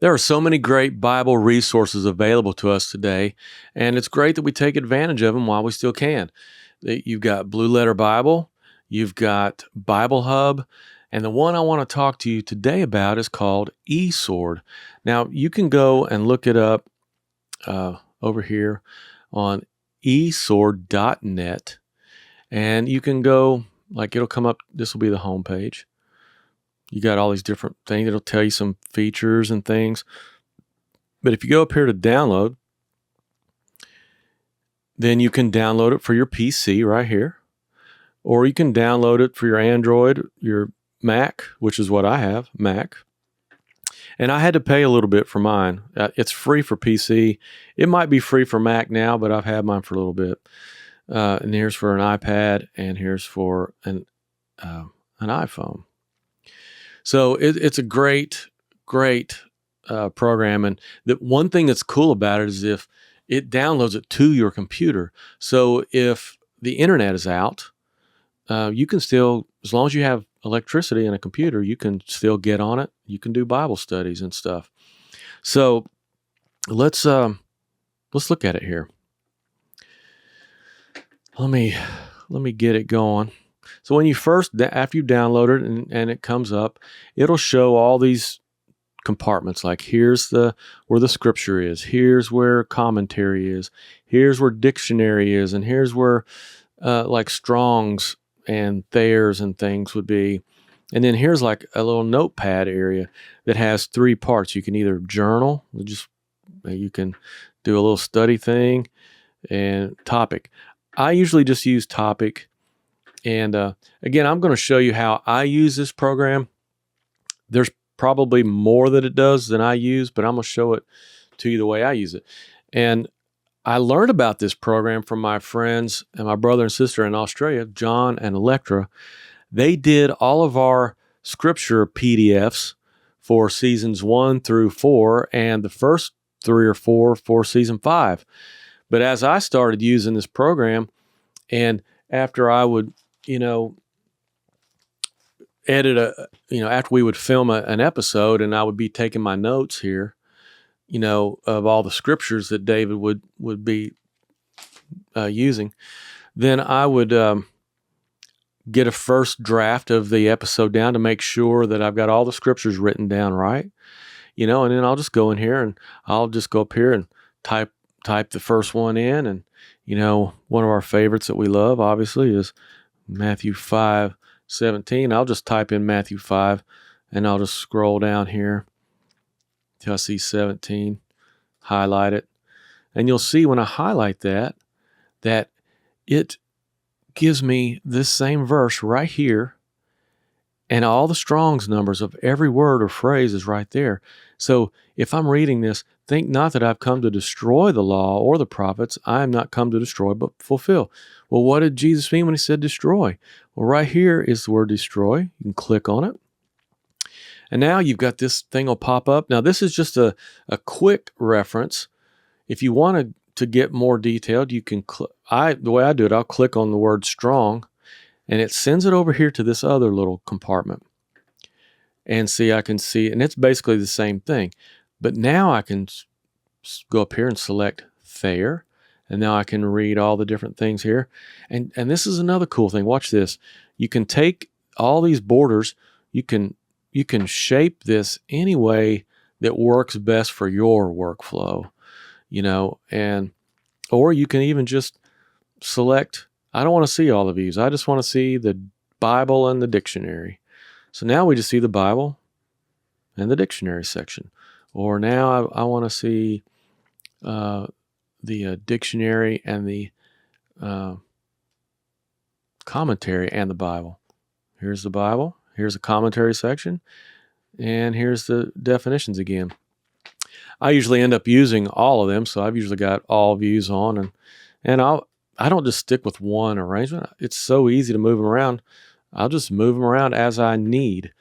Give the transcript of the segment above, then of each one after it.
There are so many great Bible resources available to us today, and it's great that we take advantage of them while we still can. You've got Blue Letter Bible, you've got Bible Hub, and the one I want to talk to you today about is called eSword. Now, you can go and look it up over here on esword.net, and you can go, it'll come up, this will be the home page. You got all these different things. It'll tell you some features and things. But if you go up here to download, then you can download it for your PC right here. Or you can download it for your Android, your Mac, which is what I have, Mac. And I had to pay a little bit for mine. It's free for PC. It might be free for Mac now, but I've had mine for a little bit. And here's for an iPad, and here's for an iPhone. So it's a great program. And the one thing that's cool about it is if it downloads it to your computer. So if the internet is out, you can still, as long as you have electricity and a computer, you can still get on it. You can do Bible studies and stuff. So let's look at it here. Let me get it going. So when you after you download it and it comes up, it'll show all these compartments. Like here's where the scripture is. Here's where commentary is. Here's where dictionary is. And here's where like Strong's and Thayer's and things would be. And then here's like a little notepad area that has 3 parts. You can either journal, you can do a little study thing, and topic. I usually just use topic. And again, I'm going to show you how I use this program. There's probably more that it does than I use, but I'm going to show it to you the way I use it. And I learned about this program from my friends and my brother and sister in Australia, John and Electra. They did all of our scripture PDFs for seasons 1 through 4 and the first 3 or 4 for season 5. But as I started using this program, and after I would edit after we would film an episode, and I would be taking my notes here, of all the scriptures that David would be using, then I would get a first draft of the episode down to make sure that I've got all the scriptures written down right, and then I'll just go in here and I'll just go up here and type the first one in. And one of our favorites that we love obviously is Matthew 5:17. I'll just type in Matthew 5 and I'll just scroll down here till I see 17, highlight it. And you'll see when I highlight that it gives me this same verse right here, and all the Strong's numbers of every word or phrase is right there. So if I'm reading this, think not that I've come to destroy the law or the prophets. I am not come to destroy, but fulfill. Well, what did Jesus mean when he said destroy? Well, right here is the word destroy. You can click on it. And now you've got this thing will pop up. Now, this is just a quick reference. If you want to get more detailed, you can the way I do it, I'll click on the word strong, and it sends it over here to this other little compartment. And see, I can see, and it's basically the same thing. But now I can go up here and select Thayer, and now I can read all the different things here. And this is another cool thing. Watch this. You can take all these borders, you can shape this any way that works best for your workflow, or you can even just select, I don't want to see all the views. I just want to see the Bible and the dictionary. So now we just see the Bible and the dictionary section. Or now I want to see the dictionary and the commentary and the Bible. Here's the Bible. Here's the commentary section. And here's the definitions again. I usually end up using all of them, so I've usually got all views on. And I don't just stick with one arrangement. It's so easy to move them around. I'll just move them around as I need.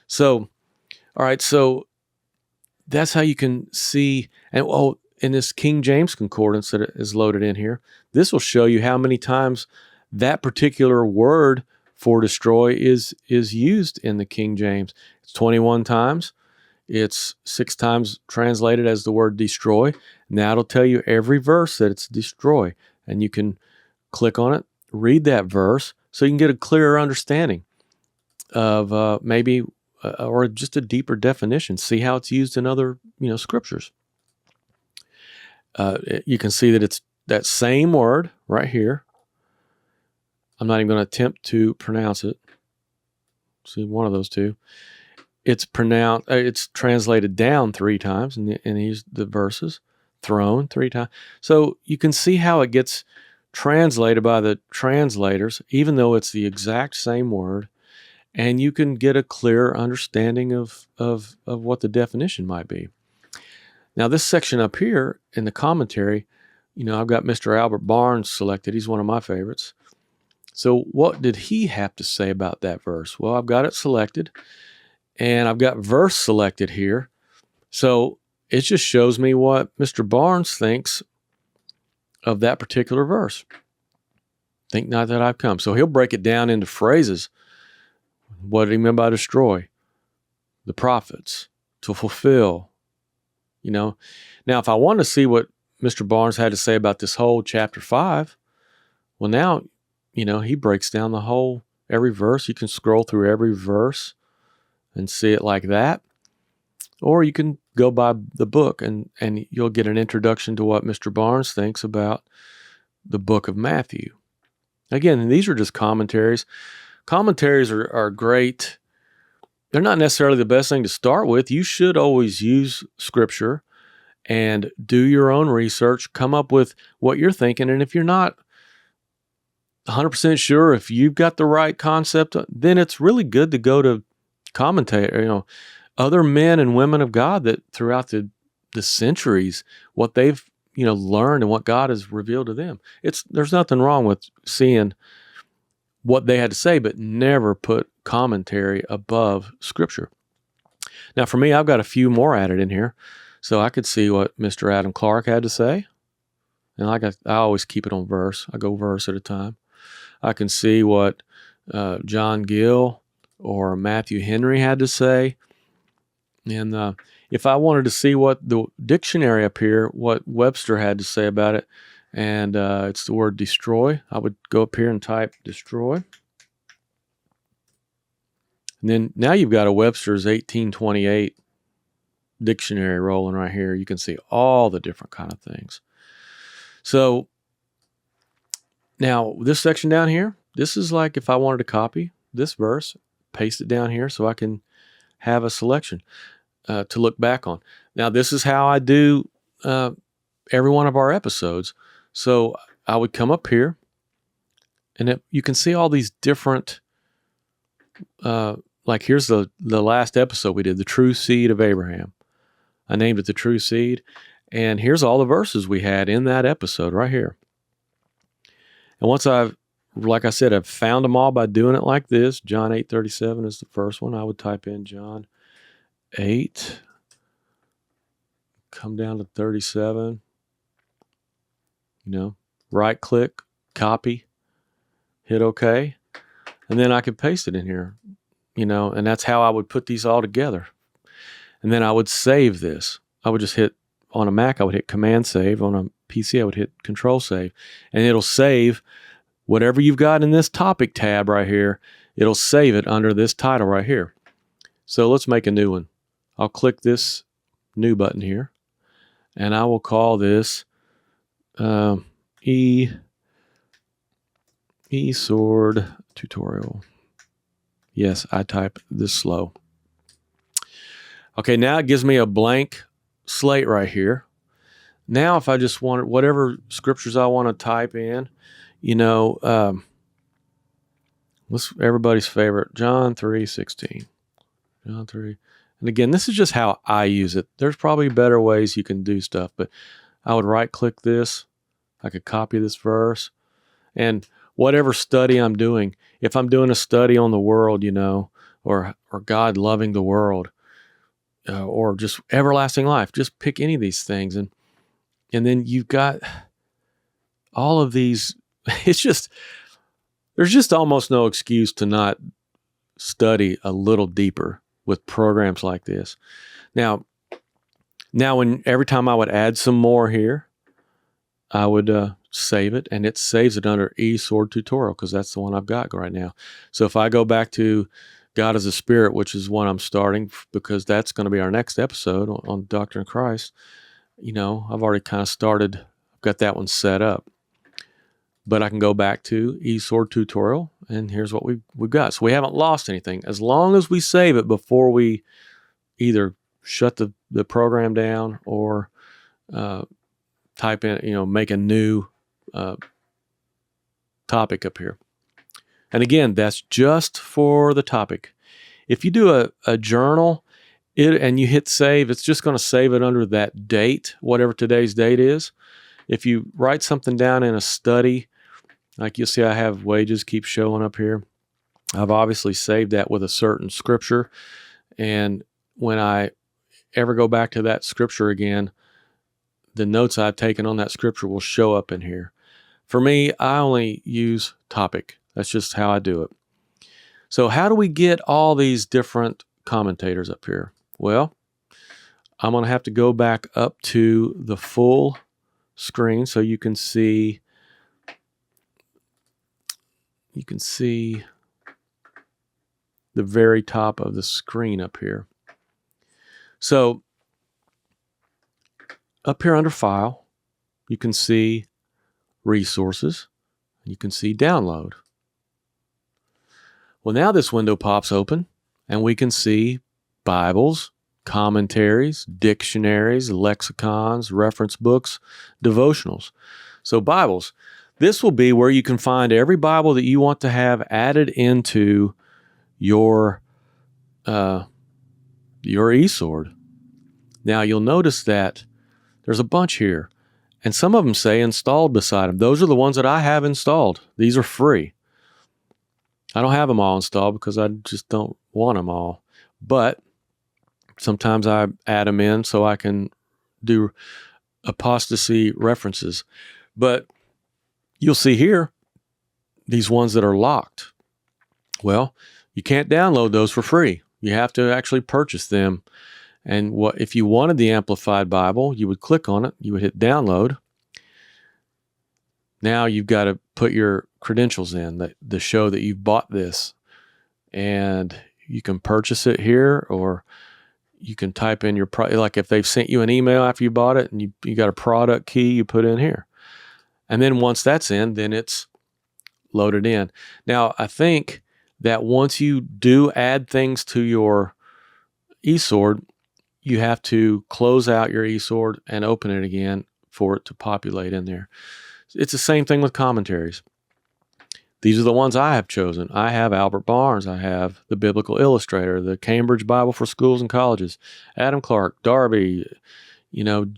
So, all right, so that's how you can see. And in this King James Concordance that is loaded in here, this will show you how many times that particular word for destroy is used in the King James. It's 21 times. It's 6 times translated as the word destroy. Now it'll tell you every verse that it's destroy. And you can click on it, read that verse, so you can get a clearer understanding of maybe or just a deeper definition. See how it's used in other scriptures. You can see that it's that same word right here. I'm not even going to attempt to pronounce it. See, one of those two. It's pronounced. It's translated down 3 times in the verses. Thrown 3 times. So you can see how it gets translated by the translators, even though it's the exact same word, and you can get a clearer understanding of what the definition might be. Now, this section up here in the commentary, I've got Mr. Albert Barnes selected. He's one of my favorites. So what did he have to say about that verse? Well, I've got it selected, and I've got verse selected here. So it just shows me what Mr. Barnes thinks of that particular verse. Think not that I've come. So he'll break it down into phrases. What did he mean by destroy? The prophets, to fulfill. Now if I want to see what Mr. Barnes had to say about this whole chapter 5, well, now, he breaks down every verse. You can scroll through every verse and see it like that. Or you can go by the book and you'll get an introduction to what Mr. Barnes thinks about the book of Matthew. Again, these are just commentaries. Commentaries are great. They're not necessarily the best thing to start with. You should always use Scripture and do your own research, come up with what you're thinking. And if you're not 100% sure if you've got the right concept, then it's really good to go to commentators, other men and women of God that throughout the centuries, what they've learned and what God has revealed to them. There's nothing wrong with seeing what they had to say, but never put commentary above Scripture. Now, for me, I've got a few more added in here, so I could see what Mr. Adam Clark had to say. And I always keep it on verse. I go verse at a time. I can see what John Gill or Matthew Henry had to say. And if I wanted to see what the dictionary up here, what Webster had to say about it, and it's the word destroy, I would go up here and type destroy. And then now you've got a Webster's 1828 dictionary rolling right here. You can see all the different kind of things. So now this section down here, this is like if I wanted to copy this verse, paste it down here so I can have a selection to look back on. Now this is how I do every one of our episodes. So I would come up here, and you can see all these different, like here's the last episode we did, the true seed of Abraham. I named it the true seed, and here's all the verses we had in that episode right here. And once like I said, I've found them all by doing it like this. John 8:37 is the first one. I would type in John 8, come down to 37. Right click, copy, hit OK, and then I could paste it in here, and that's how I would put these all together. And then I would save this. I would just hit, on a Mac, I would hit Command Save. On a PC, I would hit Control Save. And it'll save whatever you've got in this topic tab right here. It'll save it under this title right here. So let's make a new one. I'll click this new button here, and I will call this E-Sword Tutorial. Yes, I type this slow. Okay, now it gives me a blank slate right here. Now if I just want whatever scriptures I want to type in, what's everybody's favorite? John 3:16. John 3. And again, this is just how I use it. There's probably better ways you can do stuff, but I would right-click this. I could copy this verse. And whatever study I'm doing, if I'm doing a study on the world, or God loving the world, or just everlasting life, just pick any of these things. And then you've got all of these. There's just almost no excuse to not study a little deeper with programs like this. Now when every time I would add some more here, I would save it, and it saves it under eSword Tutorial because that's the one I've got right now. So if I go back to God as a Spirit, which is one I'm starting because that's going to be our next episode on Doctrine of Christ, I've already kind of started, I've got that one set up. But I can go back to eSword Tutorial, and here's what we've got. So we haven't lost anything. As long as we save it before we either shut the program down or type in, make a new topic up here. And again, that's just for the topic. If you do a journal and you hit save, it's just going to save it under that date, whatever today's date is. If you write something down in a study, like you'll see I have wages keep showing up here. I've obviously saved that with a certain scripture. And when I ever go back to that scripture again, the notes I've taken on that scripture will show up in here. For me, I only use topic. That's just how I do it. So how do we get all these different commentators up here? Well, I'm going to have to go back up to the full screen so you can see the very top of the screen up here. So up here under File, you can see Resources, and you can see Download. Well, now this window pops open, and we can see Bibles, commentaries, dictionaries, lexicons, reference books, devotionals. So Bibles, this will be where you can find every Bible that you want to have added into your eSword. Now you'll notice that there's a bunch here, and some of them say installed beside them. Those are the ones that I have installed. These are free. I don't have them all installed because I just don't want them all. But sometimes I add them in so I can do apostasy references. But you'll see here, these ones that are locked. Well, you can't download those for free. You have to actually purchase them. And if you wanted the Amplified Bible, you would click on it. You would hit download. Now you've got to put your credentials in to show that you've bought this. And you can purchase it here, or you can type in your, like if they've sent you an email after you bought it and you got a product key, you put in here. And then once that's in, then it's loaded in. Now, I think that once you do add things to your eSword, you have to close out your eSword and open it again for it to populate in there. It's the same thing with commentaries. These are the ones I have chosen. I have Albert Barnes. I have the Biblical Illustrator, the Cambridge Bible for Schools and Colleges, Adam Clark, Darby,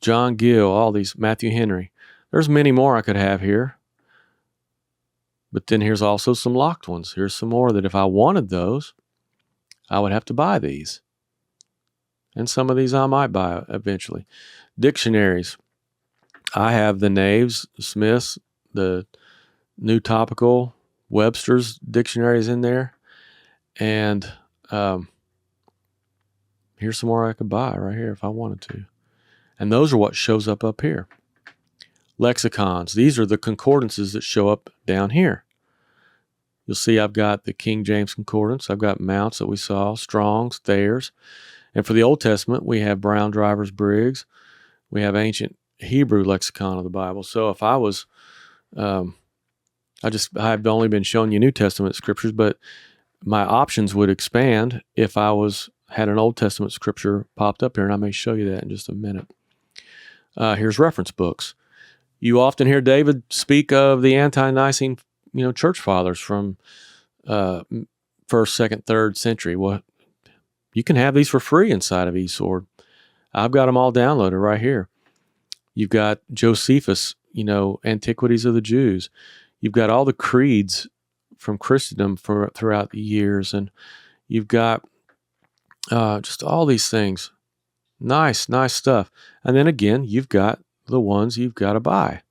John Gill, all these, Matthew Henry. There's many more I could have here. But then here's also some locked ones. Here's some more that if I wanted those, I would have to buy these. And some of these I might buy eventually. Dictionaries. I have the Naves, Smiths, the New Topical, Webster's dictionaries in there. And here's some more I could buy right here if I wanted to. And those are what shows up here. Lexicons. These are the concordances that show up down here. You'll see I've got the King James Concordance. I've got Mounts that we saw, Strong's, Thayer's. And for the Old Testament, we have Brown Drivers Briggs. We have Ancient Hebrew Lexicon of the Bible. So if I was, I've only been showing you New Testament scriptures, but my options would expand if I had an Old Testament scripture popped up here, and I may show you that in just a minute. Here's reference books. You often hear David speak of the ante-Nicene, church fathers from 1st, 2nd, 3rd century. Well, you can have these for free inside of eSword. I've got them all downloaded right here. You've got Josephus, Antiquities of the Jews. You've got all the creeds from Christendom throughout the years, and you've got just all these things. Nice stuff. And then again, you've got the ones you've got to buy.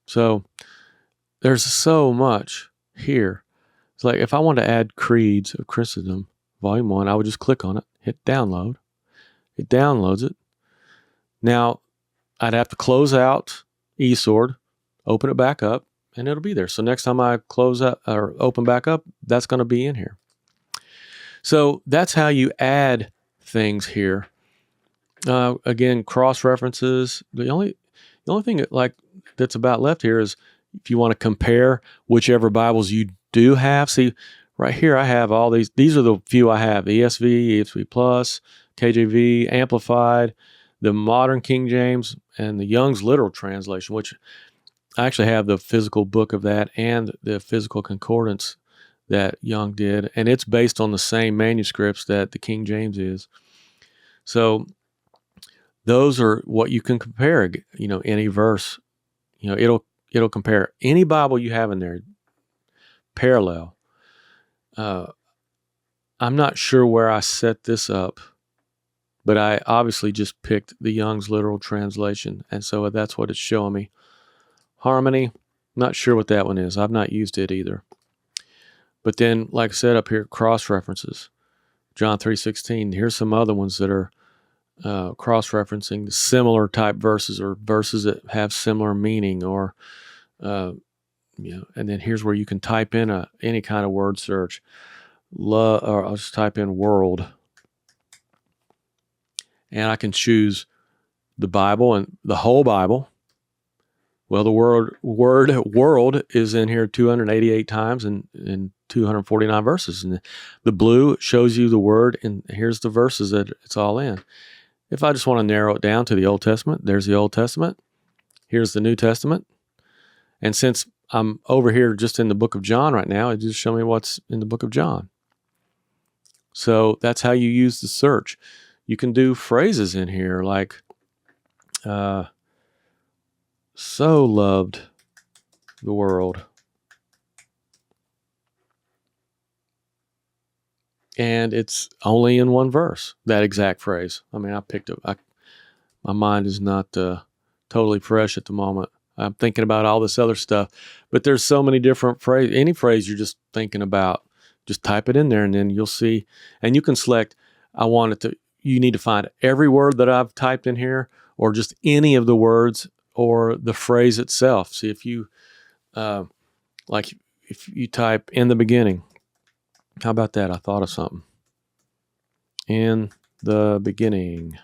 So there's so much here. It's like if I want to add creeds of Christendom, Volume 1, I would just click on it, hit download. It downloads it. Now, I'd have to close out eSword, open it back up, and it'll be there. So next time I close up or open back up, that's going to be in here. So that's how you add things here. Again, cross references. The only thing that's about left here is if you want to compare whichever Bibles you do have. See, right here I have all these. These are the few I have: ESV, ESV Plus, KJV, Amplified, the Modern King James, and the Young's Literal Translation, which I actually have the physical book of that and the physical concordance that Young did, and it's based on the same manuscripts that the King James is. So those are what you can compare. Any verse, it'll compare any Bible you have in there, parallel. I'm not sure where I set this up, but I obviously just picked the Young's Literal Translation, and so that's what it's showing me. Harmony, not sure what that one is. I've not used it either. But then, like I said up here, cross-references. John 3:16. Here's some other ones that are cross-referencing the similar type verses or verses that have similar meaning, or and then here's where you can type in any kind of word search. Or I'll just type in world, and I can choose the Bible and the whole Bible. Well, the word world is in here 288 times in 249 verses. And the blue shows you the word, and here's the verses that it's all in. If I just want to narrow it down to the Old Testament, there's the Old Testament. Here's the New Testament. And since I'm over here just in the book of John right now, it just shows me what's in the book of John. So that's how you use the search. You can do phrases in here like, so loved the world. And it's only in one verse, that exact phrase. I mean, I picked it. My mind is not totally fresh at the moment. I'm thinking about all this other stuff. But there's so many different phrases. Any phrase you're just thinking about, just type it in there, and then you'll see. And you can select, you need to find every word that I've typed in here, or just any of the words, or the phrase itself. See, if you if you type in the beginning, how about that? I thought of something. In the beginning.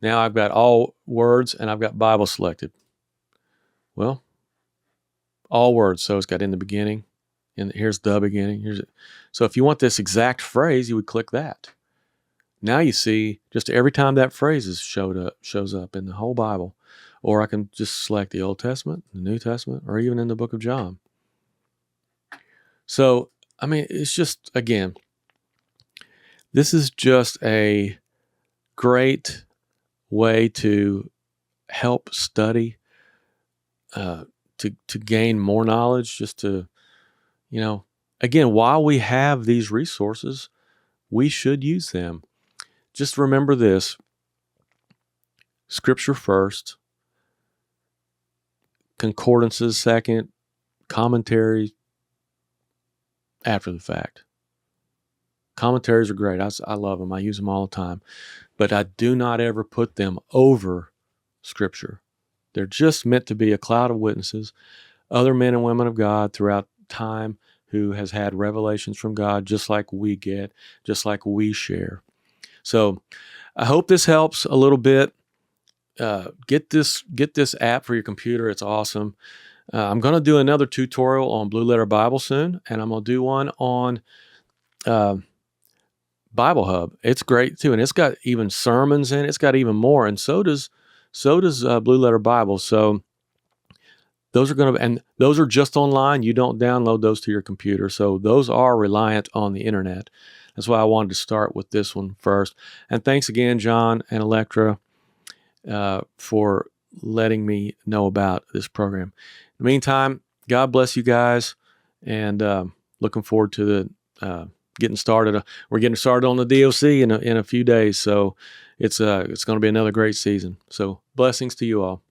Now I've got all words and I've got Bible selected. Well, all words. So it's got in the beginning, and here's the beginning. Here's it. So if you want this exact phrase, you would click that. Now you see just every time that phrase shows up in the whole Bible. Or I can just select the Old Testament, the New Testament, or even in the book of John. So, I mean, it's just, again, this is just a great way to help study, to gain more knowledge, just to, again, while we have these resources, we should use them. Just remember this: Scripture first, concordances second, commentaries after the fact. Commentaries are great. I love them. I use them all the time. But I do not ever put them over Scripture. They're just meant to be a cloud of witnesses, other men and women of God throughout time who has had revelations from God, just like we get, just like we share. So I hope this helps a little bit. Get this app for your computer. It's awesome. I'm going to do another tutorial on Blue Letter Bible soon, and I'm going to do one on Bible Hub. It's great too, and it's got even sermons in it. It's got even more, and so does Blue Letter Bible. So those are just online. You don't download those to your computer. So those are reliant on the internet. That's why I wanted to start with this one first. And thanks again, John and Electra, for letting me know about this program. In the meantime, God bless you guys, and looking forward to the getting started. We're getting started on the DOC in a few days, so it's going to be another great season. So blessings to you all.